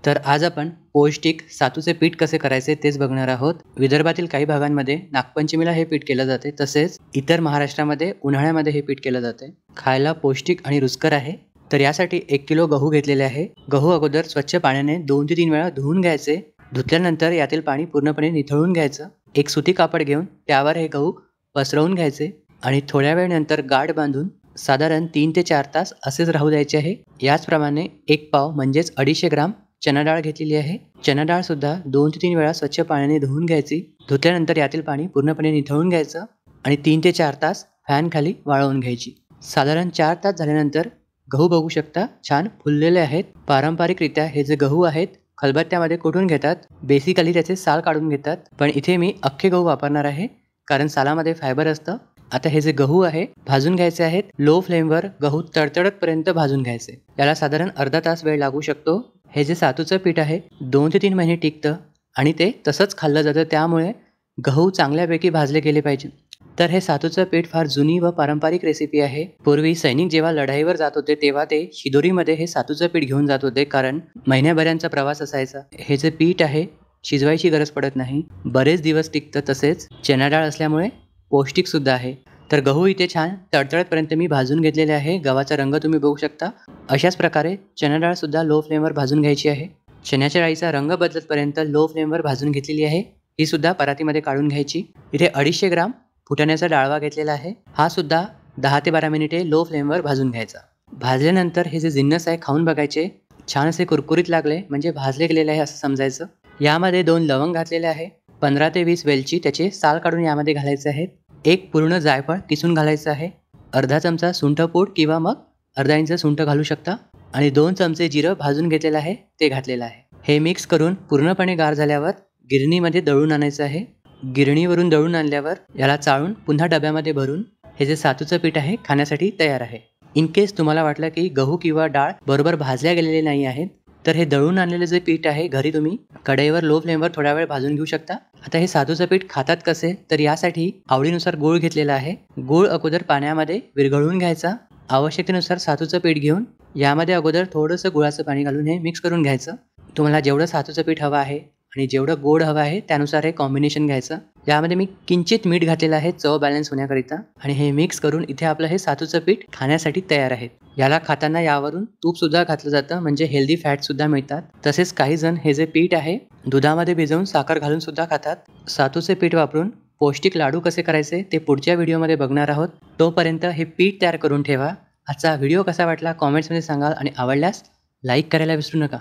तर आज आपण पौष्टिक सातूचे पीठ कसे करायचे तेच बघणार आहोत। विदर्भातील काही भागांमध्ये नागपंचमीला हे पीठ केले जाते, तसेच इतर महाराष्ट्रामध्ये उन्हाळ्यामध्ये हे पीठ केले जाते। खायला पौष्टिक आणि रुचकर आहे। तर यासाठी 1 किलो गहू घेतलेले आहे। गहू अगोदर स्वच्छ पाण्याने 2 ते 3 वेळा धुवून घ्यायचे। धुतल्यानंतर यातील पाणी पूर्णपणे निथळून घ्यायचं। एक सुती कापड घेऊन त्यावर हे गहू पसरवून घ्यायचे आणि थोड्या वेळानंतर गाठ बांधून साधारण 3 ते 4 तास असेच राहू द्यायचे आहे। याचप्रमाणे 1 पाव म्हणजेच 250 ग्राम चना डाळ घेतलेली आहे। चना डाळ सुद्धा 2 ते 3 वेळा स्वच्छ पाण्याने धुवून घ्यायची। धुतल्यानंतर यातील पाणी पूर्णपणे निथळून घ्यायचं आणि 3 ते 4 तास फॅन खाली वाळवून घ्यायची। साधारण 4 तास झाल्यानंतर गहू बघू शकता छान फुललेले आहेत। पारंपरिकरित्या हे जे गहू आहेत खलबत्त्यामध्ये कुटून घेतात, बेसिकली त्याचे साल काढून घेतात, पण इथे मी अख्खे गहू वापरणार आहे कारण सालामध्ये फायबर असतं। आता हे जे गहू आहे भाजून घ्यायचे आहेत। लो फ्लेमवर गहू तडतडत पर्यंत भाजून घ्यायचे। याला साधारण अर्धा तास वेळ लागू शकतो। हे जे सातूचं पीठ आहे 2 ते 3 महिने टिकतं आणि ते तसंच खाल्लं जातं, त्यामुळे गहू चांगल्यापैकी भाजले गेले पाहिजे। तर हे सातूचं पीठ फार जुनी व पारंपरिक रेसिपी आहे। पूर्वी सैनिक जेव्हा लढाईवर जात होते तेव्हा ते शिदोरीमध्ये हे सातूचं पीठ घेऊन जात होते, कारण महिन्याभरांचा प्रवास असायचा। हे जे पीठ आहे शिजवायची गरज पडत नाही, बरेच दिवस टिकतं, तसेच चना डाळ असल्यामुळे पौष्टिक सुद्धा आहे। तर गहू इथे छान तडतडपर्यंत मी भाजून घेतलेले आहे। गव्हाचा रंग तुम्ही बघू शकता। अशाच प्रकारे चना डाळ सुद्धा लो फ्लेमवर भाजून घ्यायची आहे। चण्याच्या डाळीचा रंग बदलतपर्यंत लो फ्लेमवर भाजून घेतलेली आहे। ही सुद्धा परातीमध्ये काढून घ्यायची। इथे 250 ग्राम फुटाण्याचा डाळवा घेतलेला आहे। हा सुद्धा 10 ते 12 मिनिटे लो फ्लेमवर भाजून घ्यायचा। भाजल्यानंतर हे जे जिन्नस आहे खाऊन बघायचे, छान असे कुरकुरीत लागले म्हणजे भाजले गेलेले आहे असं समजायचं। यामध्ये 2 लवंग घातलेले आहे, 15 ते 20 वेलची त्याचे साल काढून यामध्ये घालायचे आहेत। 1 पूर्ण जायफळ किसून घालायचं आहे। अर्धा चमचा सुंठपूड किंवा मग अर्धा इंच सुंठ घालू शकता आणि 2 चमचे जिरं भाजून घेतलेलं आहे ते घातलेलं आहे। हे मिक्स करून पूर्णपणे गार झाल्यावर गिरणीमध्ये दळून आणायचं आहे। गिरणीवरून दळून आणल्यावर याला चाळून पुन्हा डब्यामध्ये भरून हे जे सातूचं पीठ आहे खाण्यासाठी तयार आहे। इन केस तुम्हाला वाटलं की गहू किंवा डाळ बरोबर भाजल्या गेलेले नाही आहेत, तर हे दळून आणलेले जे पीठ आहे घरी तुम्ही कढईवर लो फ्लेमवर थोडा वेळ भाजून घेऊ शकता। आता हे सातूचं पीठ खातात कसे, तर यासाठी आवडीनुसार गूळ घेतलेला आहे। गूळ अगोदर पाण्यामध्ये विरघळून घ्यायचा। आवश्यकतेनुसार सातूचं पीठ घेऊन यामध्ये अगोदर थोडंसं गुळाचं पाणी घालून हे मिक्स करून घ्यायचं। तुम्हाला जेवढं सातूचं पीठ हवं आहे आणि जेवढं गोड हवं आहे त्यानुसार हे कॉम्बिनेशन घ्यायचं। यामध्ये मी किंचित मीठ घातलेलं आहे चव बॅलन्स होण्याकरिता आणि हे मिक्स करून इथे आपलं हे सातूचं पीठ खाण्यासाठी तयार आहे। याला खाताना यावरून तूप सुद्धा घातलं जातं म्हणजे हेल्दी फॅट सुद्धा मिळतात। तसेच काही जण हे जे पीठ आहे दुधामध्ये भिजवून साखर घालून सुद्धा खातात। सातूचे पीठ वापरून पौष्टिक लाडू कसे करायचे ते पुढच्या व्हिडिओमध्ये बघणार आहोत। तोपर्यंत हे पीठ तयार करून ठेवा। आजचा व्हिडिओ कसा वाटला कॉमेंट्समध्ये सांगा आणि आवडल्यास लाईक करायला विसरू नका।